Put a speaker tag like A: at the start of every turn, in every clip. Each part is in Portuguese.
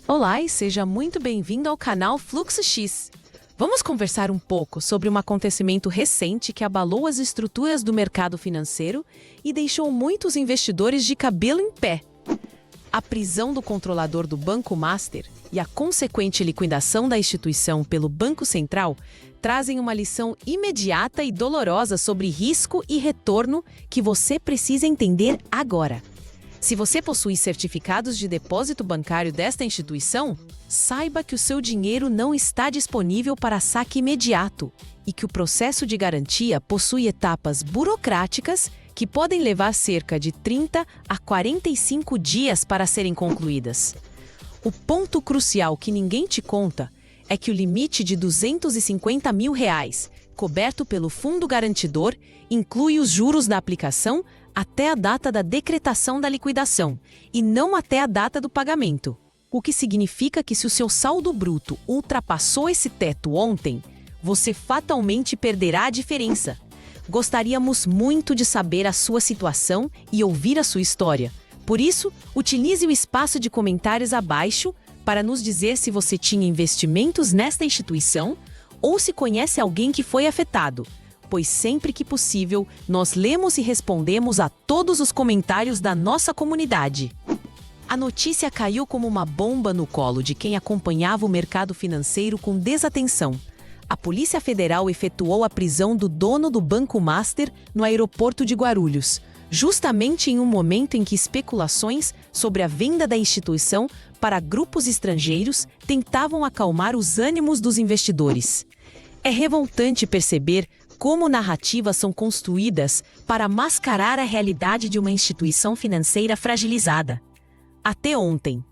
A: Olá e seja muito bem-vindo ao canal Fluxo X. Vamos conversar um pouco sobre um acontecimento recente que abalou as estruturas do mercado financeiro e deixou muitos investidores de cabelo em pé. A prisão do controlador do Banco Master e a consequente liquidação da instituição pelo Banco Central trazem uma lição imediata e dolorosa sobre risco e retorno que você precisa entender agora. Se você possui certificados de depósito bancário desta instituição, saiba que o seu dinheiro não está disponível para saque imediato e que o processo de garantia possui etapas burocráticas que podem levar cerca de 30 a 45 dias para serem concluídas. O ponto crucial que ninguém te conta é que o limite de R$250 mil, coberto pelo fundo garantidor, inclui os juros da aplicação até a data da decretação da liquidação, e não até a data do pagamento. O que significa que se o seu saldo bruto ultrapassou esse teto ontem, você fatalmente perderá a diferença. Gostaríamos muito de saber a sua situação e ouvir a sua história. Por isso, utilize o espaço de comentários abaixo para nos dizer se você tinha investimentos nesta instituição ou se conhece alguém que foi afetado, pois sempre que possível, nós lemos e respondemos a todos os comentários da nossa comunidade. A notícia caiu como uma bomba no colo de quem acompanhava o mercado financeiro com desatenção. A Polícia Federal efetuou a prisão do dono do Banco Master no aeroporto de Guarulhos, justamente em um momento em que especulações sobre a venda da instituição para grupos estrangeiros tentavam acalmar os ânimos dos investidores. É revoltante perceber como narrativas são construídas para mascarar a realidade de uma instituição financeira fragilizada. Até ontem,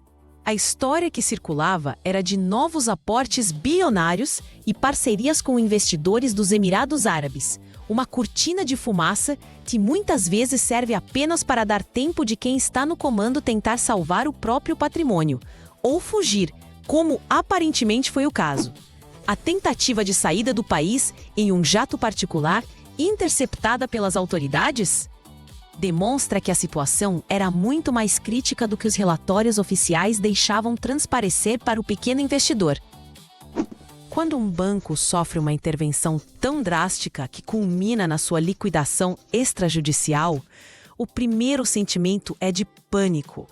A: a história que circulava era de novos aportes bilionários e parcerias com investidores dos Emirados Árabes, uma cortina de fumaça que muitas vezes serve apenas para dar tempo de quem está no comando tentar salvar o próprio patrimônio, ou fugir, como aparentemente foi o caso. A tentativa de saída do país em um jato particular, interceptada pelas autoridades, demonstra que a situação era muito mais crítica do que os relatórios oficiais deixavam transparecer para o pequeno investidor. Quando um banco sofre uma intervenção tão drástica que culmina na sua liquidação extrajudicial, o primeiro sentimento é de pânico.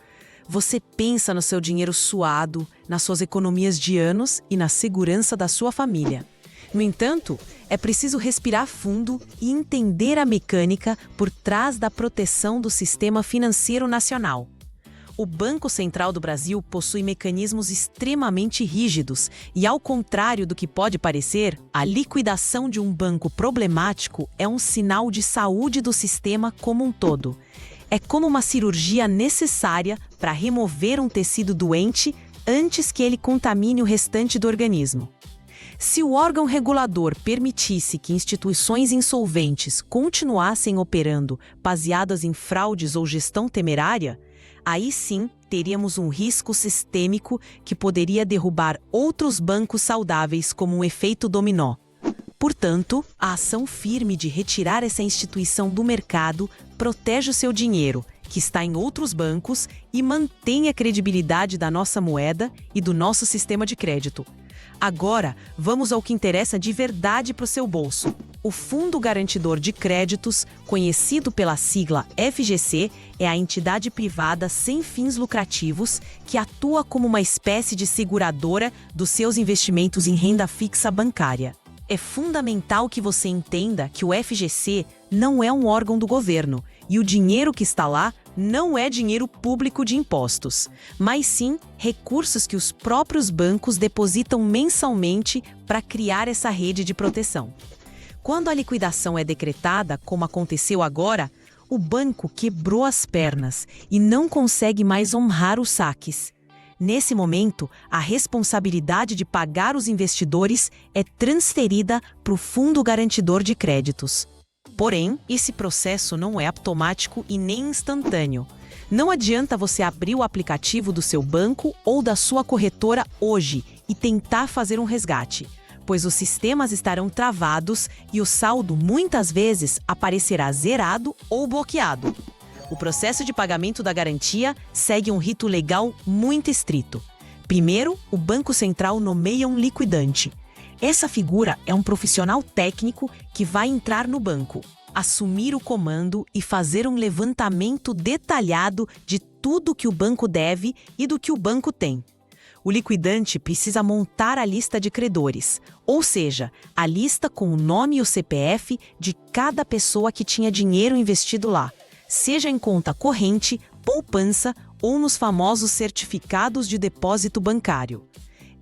A: Você pensa no seu dinheiro suado, nas suas economias de anos e na segurança da sua família. No entanto, é preciso respirar fundo e entender a mecânica por trás da proteção do sistema financeiro nacional. O Banco Central do Brasil possui mecanismos extremamente rígidos e, ao contrário do que pode parecer, a liquidação de um banco problemático é um sinal de saúde do sistema como um todo. É como uma cirurgia necessária para remover um tecido doente antes que ele contamine o restante do organismo. Se o órgão regulador permitisse que instituições insolventes continuassem operando baseadas em fraudes ou gestão temerária, aí sim teríamos um risco sistêmico que poderia derrubar outros bancos saudáveis como um efeito dominó. Portanto, a ação firme de retirar essa instituição do mercado protege o seu dinheiro, que está em outros bancos, e mantém a credibilidade da nossa moeda e do nosso sistema de crédito. Agora, vamos ao que interessa de verdade para o seu bolso. O Fundo Garantidor de Créditos, conhecido pela sigla FGC, é a entidade privada sem fins lucrativos que atua como uma espécie de seguradora dos seus investimentos em renda fixa bancária. É fundamental que você entenda que o FGC não é um órgão do governo e o dinheiro que está lá não é dinheiro público de impostos, mas sim recursos que os próprios bancos depositam mensalmente para criar essa rede de proteção. Quando a liquidação é decretada, como aconteceu agora, o banco quebrou as pernas e não consegue mais honrar os saques. Nesse momento, a responsabilidade de pagar os investidores é transferida para o Fundo Garantidor de Créditos. Porém, esse processo não é automático e nem instantâneo. Não adianta você abrir o aplicativo do seu banco ou da sua corretora hoje e tentar fazer um resgate, pois os sistemas estarão travados e o saldo muitas vezes aparecerá zerado ou bloqueado. O processo de pagamento da garantia segue um rito legal muito estrito.
B: Primeiro, o Banco Central nomeia um liquidante. Essa figura é um profissional técnico que vai entrar no banco, assumir o comando e fazer um levantamento detalhado de tudo que o banco deve e do que o banco tem. O liquidante precisa montar a lista de credores, ou seja, a lista com o nome e o CPF de cada pessoa que tinha dinheiro investido lá, seja em conta corrente, poupança ou nos famosos certificados de depósito bancário.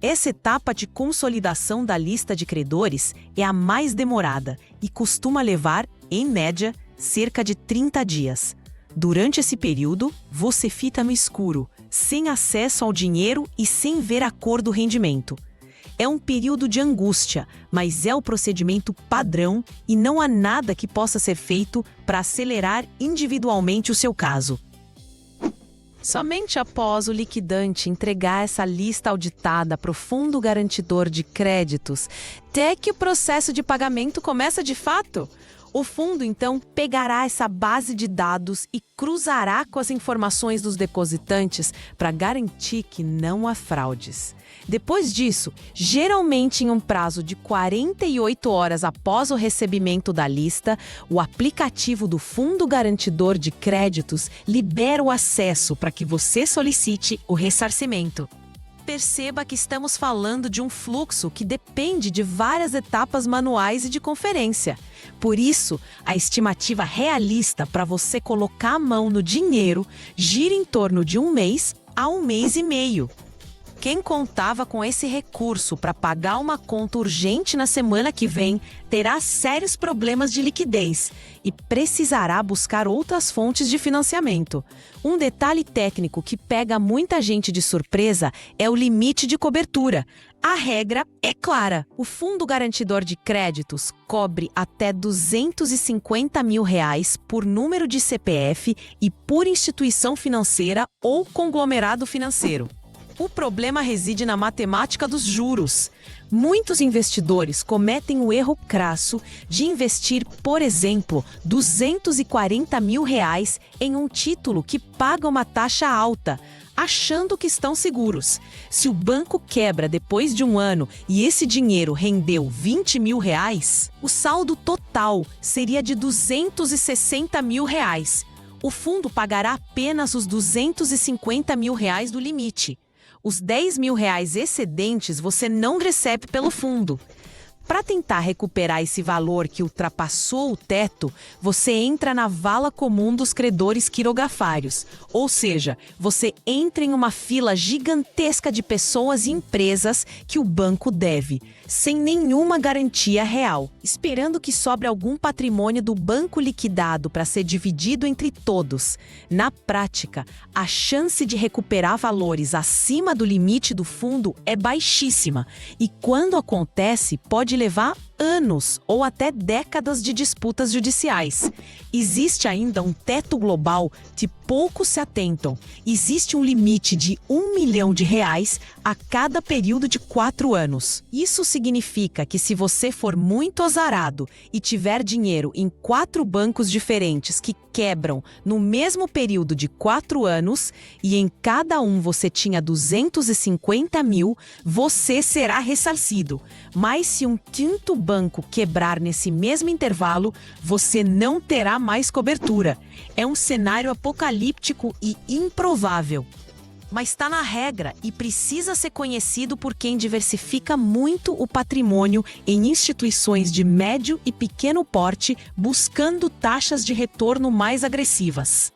B: Essa etapa de consolidação da lista de credores é a mais demorada e costuma levar, em média, cerca de 30 dias. Durante esse período, você fica no escuro, sem acesso ao dinheiro e sem ver a cor do rendimento. É um período de angústia, mas é o procedimento padrão e não há nada que possa ser feito para acelerar individualmente o seu caso.
A: Somente após o liquidante entregar essa lista auditada para o fundo garantidor de créditos, até que o processo de pagamento começa de fato. O fundo, então, pegará essa base de dados e cruzará com as informações dos depositantes para garantir que não há fraudes. Depois disso, geralmente em um prazo de 48 horas após o recebimento da lista, o aplicativo do Fundo Garantidor de Créditos libera o acesso para que você solicite o ressarcimento. Perceba que estamos falando de um fluxo que depende de várias etapas manuais e de conferência. Por isso, a estimativa realista para você colocar a mão no dinheiro gira em torno de 1 mês a 1 mês e meio. Quem contava com esse recurso para pagar uma conta urgente na semana que vem terá sérios problemas de liquidez e precisará buscar outras fontes de financiamento. Um detalhe técnico que pega muita gente de surpresa é o limite de cobertura. A regra é clara: o Fundo Garantidor de Créditos cobre até R$250 mil por número de CPF e por instituição financeira ou conglomerado financeiro. O problema reside na matemática dos juros. Muitos investidores cometem o erro crasso de investir, por exemplo, R$240 mil em um título que paga uma taxa alta, achando que estão seguros. Se o banco quebra depois de 1 ano e esse dinheiro rendeu R$20 mil, o saldo total seria de R$260 mil. O fundo pagará apenas os R$250 mil do limite. Os R$10 mil excedentes você não recebe pelo fundo. Para tentar recuperar esse valor que ultrapassou o teto, você entra na vala comum dos credores quirografários, ou seja, você entra em uma fila gigantesca de pessoas e empresas que o banco deve, sem nenhuma garantia real, esperando que sobre algum patrimônio do banco liquidado para ser dividido entre todos. Na prática, a chance de recuperar valores acima do limite do fundo é baixíssima e, quando acontece, pode levar anos ou até décadas de disputas judiciais. Existe ainda um teto global que poucos se atentam. Existe um limite de R$1 milhão a cada período de 4 anos. Isso significa que se você for muito azarado e tiver dinheiro em 4 bancos diferentes que quebram no mesmo período de 4 anos e em cada um você tinha R$250 mil, você será ressarcido. Mas se um quinto banco quebrar nesse mesmo intervalo, você não terá mais cobertura. É um cenário apocalíptico e improvável. Mas está na regra e precisa ser conhecido por quem diversifica muito o patrimônio em instituições de médio e pequeno porte, buscando taxas de retorno mais agressivas.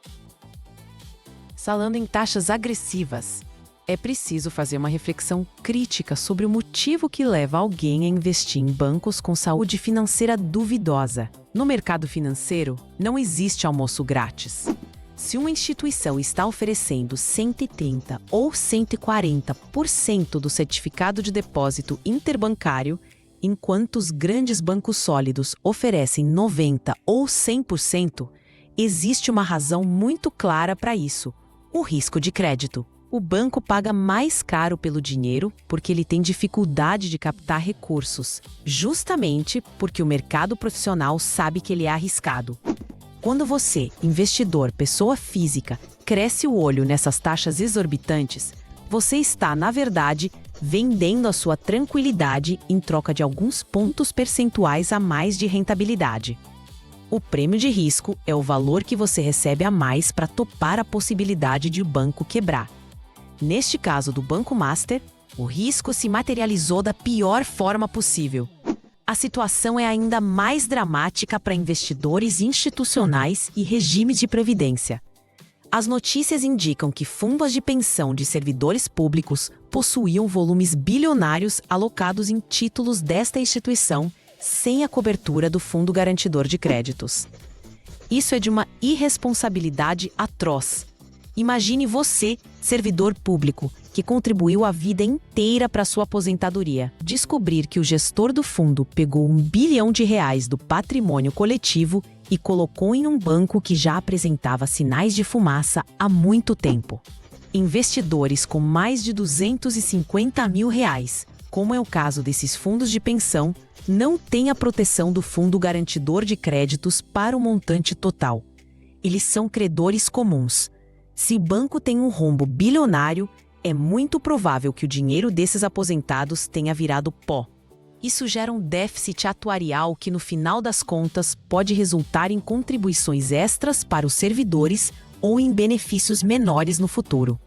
A: Falando em taxas agressivas, é preciso fazer uma reflexão crítica sobre o motivo que leva alguém a investir em bancos com saúde financeira duvidosa. No mercado financeiro, não existe almoço grátis. Se uma instituição está oferecendo 130% ou 140% do certificado de depósito interbancário, enquanto os grandes bancos sólidos oferecem 90% ou 100%, existe uma razão muito clara para isso: o risco de crédito. O banco paga mais caro pelo dinheiro porque ele tem dificuldade de captar recursos, justamente porque o mercado profissional sabe que ele é arriscado. Quando você, investidor, pessoa física, cresce o olho nessas taxas exorbitantes, você está, na verdade, vendendo a sua tranquilidade em troca de alguns pontos percentuais a mais de rentabilidade. O prêmio de risco é o valor que você recebe a mais para topar a possibilidade de o banco quebrar. Neste caso do Banco Master, o risco se materializou da pior forma possível. A situação é ainda mais dramática para investidores institucionais e regimes de previdência. As notícias indicam que fundos de pensão de servidores públicos possuíam volumes bilionários alocados em títulos desta instituição sem a cobertura do Fundo Garantidor de Créditos. Isso é de uma irresponsabilidade atroz. Imagine você, servidor público, que contribuiu a vida inteira para sua aposentadoria, descobrir que o gestor do fundo pegou R$ 1 bilhão do patrimônio coletivo e colocou em um banco que já apresentava sinais de fumaça há muito tempo. Investidores com mais de R$ 250 mil, como é o caso desses fundos de pensão, não têm a proteção do Fundo Garantidor de Créditos para o montante total. Eles são credores comuns. Se o banco tem um rombo bilionário, é muito provável que o dinheiro desses aposentados tenha virado pó. Isso gera um déficit atuarial que, no final das contas, pode resultar em contribuições extras para os servidores ou em benefícios menores no futuro.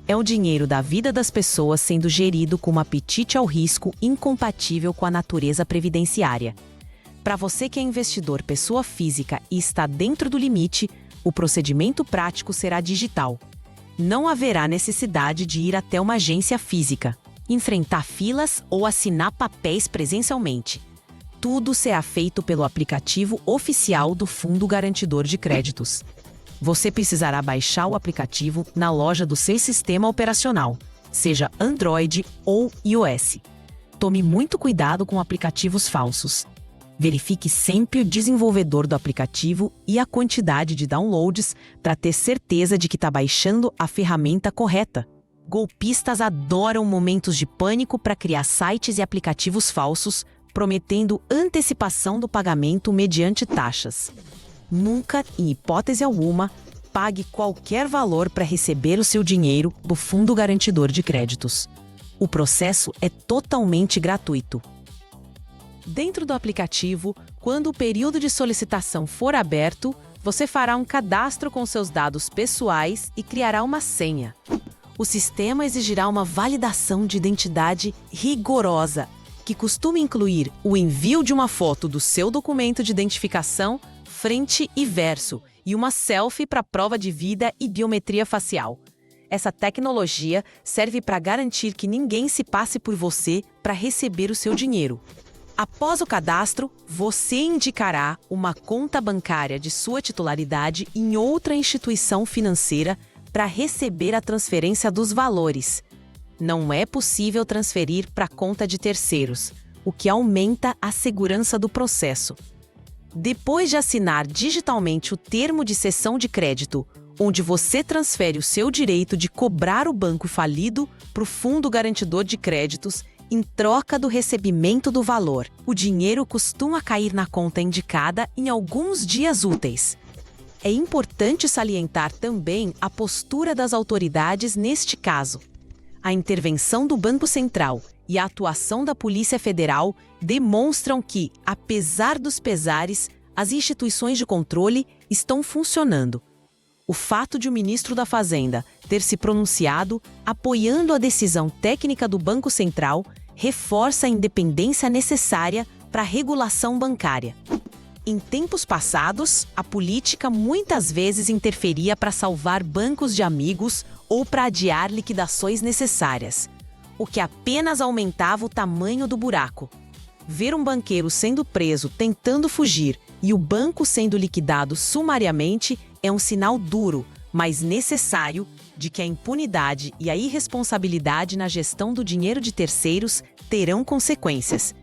A: É o dinheiro da vida das pessoas sendo gerido com um apetite ao risco incompatível com a natureza previdenciária. Para você que é investidor pessoa física e está dentro do limite, o procedimento prático será digital. Não haverá necessidade de ir até uma agência física, enfrentar filas ou assinar papéis presencialmente. Tudo será feito pelo aplicativo oficial do Fundo Garantidor de Créditos. Você precisará baixar o aplicativo na loja do seu sistema operacional, seja Android ou iOS. Tome muito cuidado com aplicativos falsos. Verifique sempre o desenvolvedor do aplicativo e a quantidade de downloads para ter certeza de que está baixando a ferramenta correta. Golpistas adoram momentos de pânico para criar sites e aplicativos falsos, prometendo antecipação do pagamento mediante taxas. Nunca, em hipótese alguma, pague qualquer valor para receber o seu dinheiro do Fundo Garantidor de Créditos. O processo é totalmente gratuito. Dentro do aplicativo, quando o período de solicitação for aberto, você fará um cadastro com seus dados pessoais e criará uma senha. O sistema exigirá uma validação de identidade rigorosa, que costuma incluir o envio de uma foto do seu documento de identificação, frente e verso, e uma selfie para prova de vida e biometria facial. Essa tecnologia serve para garantir que ninguém se passe por você para receber o seu dinheiro. Após o cadastro, você indicará uma conta bancária de sua titularidade em outra instituição financeira para receber a transferência dos valores. Não é possível transferir para a conta de terceiros, o que aumenta a segurança do processo. Depois de assinar digitalmente o termo de cessão de crédito, onde você transfere o seu direito de cobrar o banco falido para o Fundo Garantidor de Créditos, em troca do recebimento do valor, o dinheiro costuma cair na conta indicada em alguns dias úteis. É importante salientar também a postura das autoridades neste caso. A intervenção do Banco Central e a atuação da Polícia Federal demonstram que, apesar dos pesares, as instituições de controle estão funcionando. O fato de o ministro da Fazenda ter se pronunciado apoiando a decisão técnica do Banco Central reforça a independência necessária para a regulação bancária. Em tempos passados, a política muitas vezes interferia para salvar bancos de amigos ou para adiar liquidações necessárias, o que apenas aumentava o tamanho do buraco. Ver um banqueiro sendo preso tentando fugir e o banco sendo liquidado sumariamente é um sinal duro, mas necessário, de que a impunidade e a irresponsabilidade na gestão do dinheiro de terceiros terão consequências.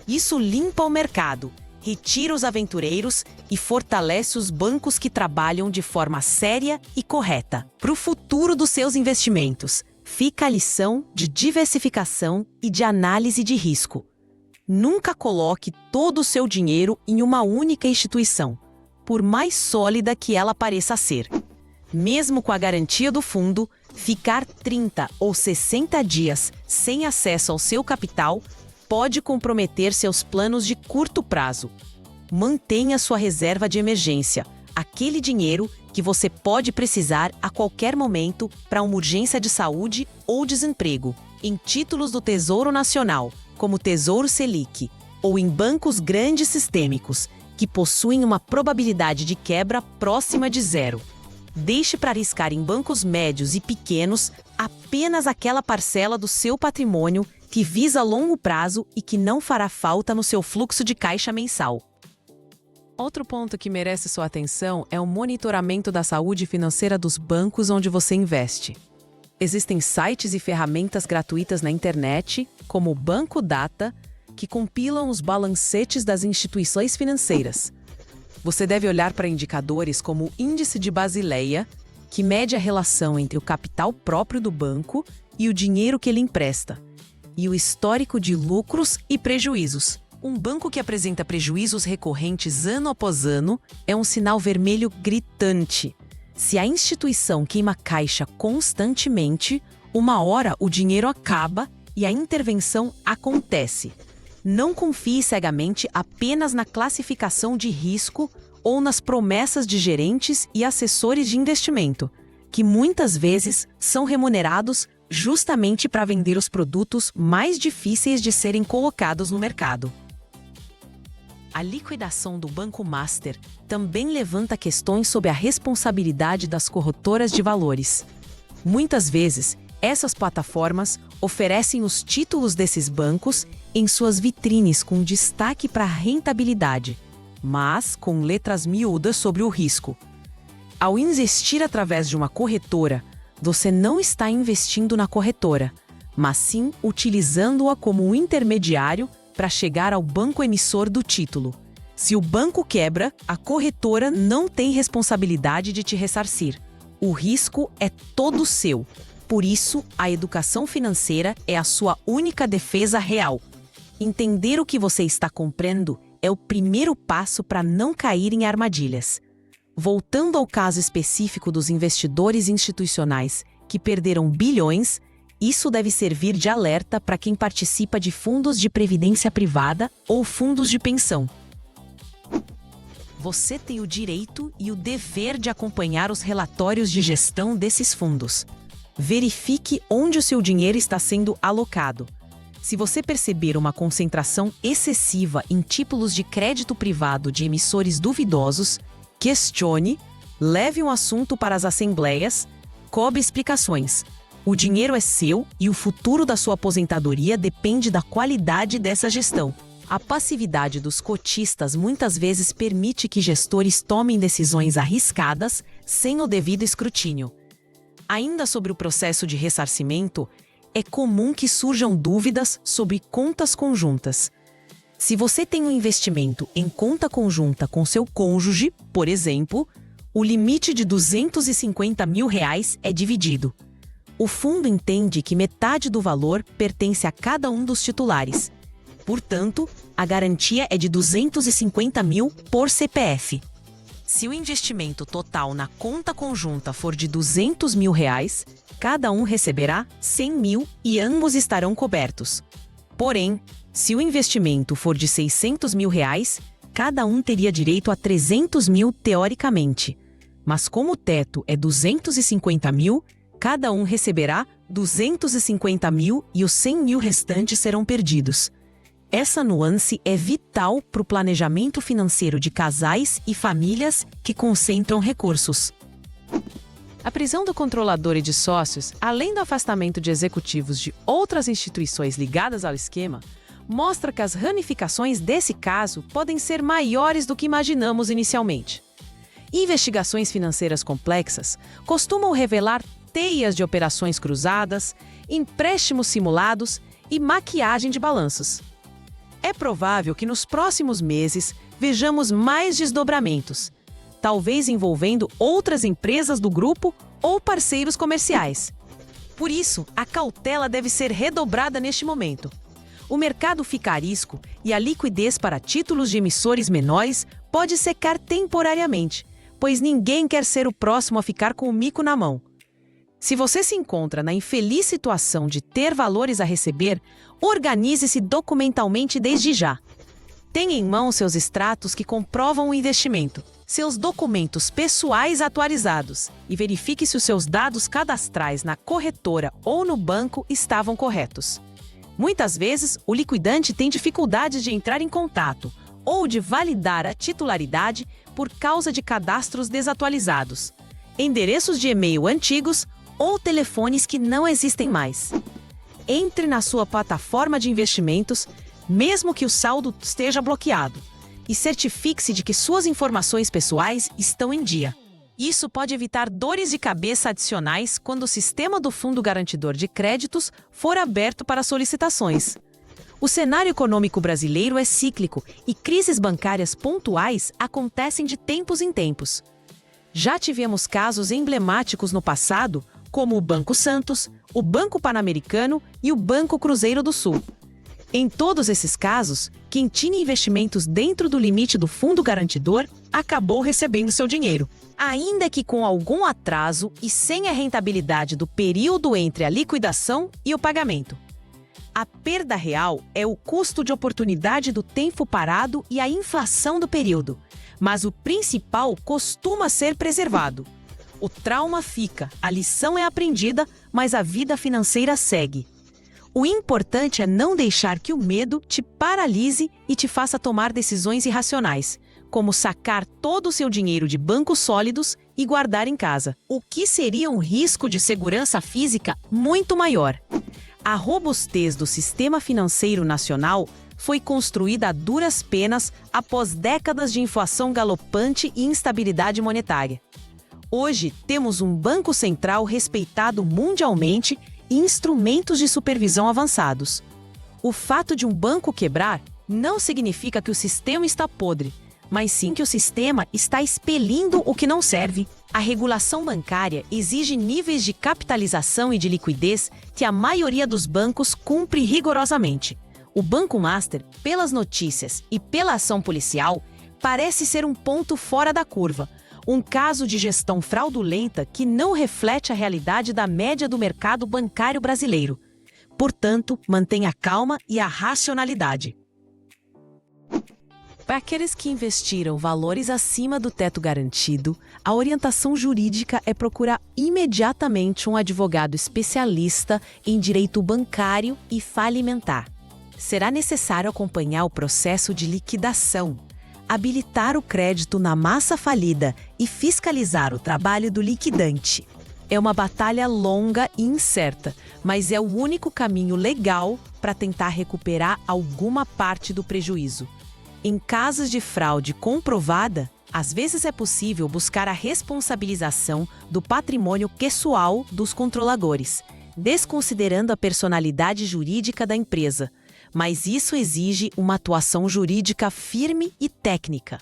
A: Isso limpa o mercado, retira os aventureiros e fortalece os bancos que trabalham de forma séria e correta. Para o futuro dos seus investimentos, fica a lição de diversificação e de análise de risco. Nunca coloque todo o seu dinheiro em uma única instituição, por mais sólida que ela pareça ser.
B: Mesmo com a garantia do fundo, ficar 30 ou 60 dias sem acesso ao seu capital pode comprometer seus planos de curto prazo. Mantenha sua reserva de emergência, aquele dinheiro que você pode precisar a qualquer momento para uma urgência de saúde ou desemprego, em títulos do Tesouro Nacional, como o Tesouro Selic, ou em bancos grandes sistêmicos, que possuem uma probabilidade de quebra próxima de zero. Deixe para arriscar em bancos médios e pequenos apenas aquela parcela do seu patrimônio que visa longo prazo e que não fará falta no seu fluxo de caixa mensal.
A: Outro ponto que merece sua atenção é o monitoramento da saúde financeira dos bancos onde você investe. Existem sites e ferramentas gratuitas na internet, como o Banco Data, que compilam os balancetes das instituições financeiras. Você deve olhar para indicadores como o Índice de Basileia, que mede a relação entre o capital próprio do banco e o dinheiro que ele empresta, e o histórico de lucros e prejuízos. Um banco que apresenta prejuízos recorrentes ano após ano é um sinal vermelho gritante. Se a instituição queima caixa constantemente, uma hora o dinheiro acaba e a intervenção acontece. Não confie cegamente apenas na classificação de risco ou nas promessas de gerentes e assessores de investimento, que muitas vezes são remunerados justamente para vender os produtos mais difíceis de serem colocados no mercado. A liquidação do Banco Master também levanta questões sobre a responsabilidade das corretoras de valores. Muitas vezes, essas plataformas oferecem os títulos desses bancos em suas vitrines com destaque para a rentabilidade, mas com letras miúdas sobre o risco. Ao investir através de uma corretora, você não está investindo na corretora, mas sim utilizando-a como um intermediário para chegar ao banco emissor do título. Se o banco quebra, a corretora não tem responsabilidade de te ressarcir. O risco é todo seu. Por isso, a educação financeira é a sua única defesa real. Entender o que você está comprando é o primeiro passo para não cair em armadilhas. Voltando ao caso específico dos investidores institucionais que perderam bilhões, isso deve servir de alerta para quem participa de fundos de previdência privada ou fundos de pensão. Você tem o direito e o dever de acompanhar os relatórios de gestão desses fundos. Verifique onde o seu dinheiro está sendo alocado. Se você perceber uma concentração excessiva em títulos de crédito privado de emissores duvidosos, questione, leve um assunto para as assembleias, cobre explicações. O dinheiro é seu e o futuro da sua aposentadoria depende da qualidade dessa gestão. A passividade dos cotistas muitas vezes permite que gestores tomem decisões arriscadas sem o devido escrutínio. Ainda sobre o processo de ressarcimento, é comum que surjam dúvidas sobre contas conjuntas. Se você tem um investimento em conta conjunta com seu cônjuge, por exemplo, o limite de R$250 mil é dividido. O fundo entende que metade do valor pertence a cada um dos titulares. Portanto, a garantia é de R$250 mil por CPF. Se o investimento total na conta conjunta for de R$200 mil, cada um receberá 100 mil e ambos estarão cobertos. Porém, se o investimento for de R$600 mil, cada um teria direito a 300 mil teoricamente. Mas como o teto é 250 mil, cada um receberá 250 mil e os 100 mil restantes serão perdidos. Essa nuance é vital para o planejamento financeiro de casais e famílias que concentram recursos. A prisão do controlador e de sócios, além do afastamento de executivos de outras instituições ligadas ao esquema, mostra que as ramificações desse caso podem ser maiores do que imaginamos inicialmente. Investigações financeiras complexas costumam revelar teias de operações cruzadas, empréstimos simulados e maquiagem de balanços. É provável que nos próximos meses vejamos mais desdobramentos, talvez envolvendo outras empresas do grupo ou parceiros comerciais. Por isso, a cautela deve ser redobrada neste momento. O mercado fica a risco e a liquidez para títulos de emissores menores pode secar temporariamente, pois ninguém quer ser o próximo a ficar com o mico na mão. Se você se encontra na infeliz situação de ter valores a receber, organize-se documentalmente desde já. Tenha em mão seus extratos que comprovam o investimento, seus documentos pessoais atualizados e verifique se os seus dados cadastrais na corretora ou no banco estavam corretos. Muitas vezes, o liquidante tem dificuldade de entrar em contato ou de validar a titularidade por causa de cadastros desatualizados, endereços de e-mail antigos ou telefones que não existem mais. Entre na sua plataforma de investimentos, mesmo que o saldo esteja bloqueado, e certifique-se de que suas informações pessoais estão em dia. Isso pode evitar dores de cabeça adicionais quando o sistema do Fundo Garantidor de Créditos for aberto para solicitações. O cenário econômico brasileiro é cíclico e crises bancárias pontuais acontecem de tempos em tempos. Já tivemos casos emblemáticos no passado, como o Banco Santos, o Banco Pan-Americano e o Banco Cruzeiro do Sul. Em todos esses casos, quem tinha investimentos dentro do limite do fundo garantidor acabou recebendo seu dinheiro, ainda que com algum atraso e sem a rentabilidade do período entre a liquidação e o pagamento. A perda real é o custo de oportunidade do tempo parado e a inflação do período, mas o principal costuma ser preservado. O trauma fica, a lição é aprendida, mas a vida financeira segue. O importante é não deixar que o medo te paralise e te faça tomar decisões irracionais, como sacar todo o seu dinheiro de bancos sólidos e guardar em casa, o que seria um risco de segurança física muito maior. A robustez do sistema financeiro nacional foi construída a duras penas após décadas de inflação galopante e instabilidade monetária. Hoje, temos um Banco Central respeitado mundialmente e instrumentos de supervisão avançados. O fato de um banco quebrar não significa que o sistema está podre, mas sim que o sistema está expelindo o que não serve. A regulação bancária exige níveis de capitalização e de liquidez que a maioria dos bancos cumpre rigorosamente. O Banco Master, pelas notícias e pela ação policial, parece ser um ponto fora da curva, um caso de gestão fraudulenta que não reflete a realidade da média do mercado bancário brasileiro. Portanto, mantenha a calma e a racionalidade. Para aqueles que investiram valores acima do teto garantido, a orientação jurídica é procurar imediatamente um advogado especialista em direito bancário e falimentar. Será necessário acompanhar o processo de liquidação, habilitar o crédito na massa falida e fiscalizar o trabalho do liquidante. É uma batalha longa e incerta, mas é o único caminho legal para tentar recuperar alguma parte do prejuízo. Em casos de fraude comprovada, às vezes é possível buscar a responsabilização do patrimônio pessoal dos controladores, desconsiderando a personalidade jurídica da empresa. Mas isso exige uma atuação jurídica firme e técnica.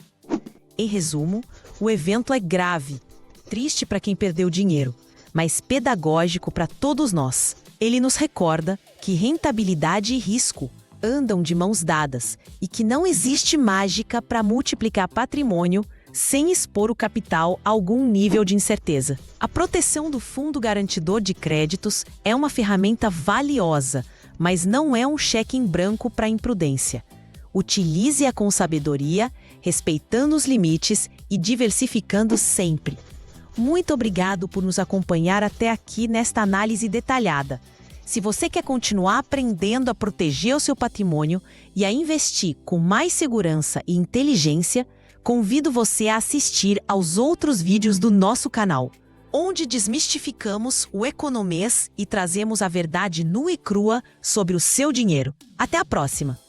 A: Em resumo, o evento é grave, triste para quem perdeu dinheiro, mas pedagógico para todos nós. Ele nos recorda que rentabilidade e risco andam de mãos dadas e que não existe mágica para multiplicar patrimônio sem expor o capital a algum nível de incerteza. A proteção do Fundo Garantidor de Créditos é uma ferramenta valiosa, mas não é um cheque em branco para a imprudência. Utilize-a com sabedoria, respeitando os limites e diversificando sempre. Muito obrigado por nos acompanhar até aqui nesta análise detalhada. Se você quer continuar aprendendo a proteger o seu patrimônio e a investir com mais segurança e inteligência, convido você a assistir aos outros vídeos do nosso canal, onde desmistificamos o economês e trazemos a verdade nua e crua sobre o seu dinheiro. Até a próxima!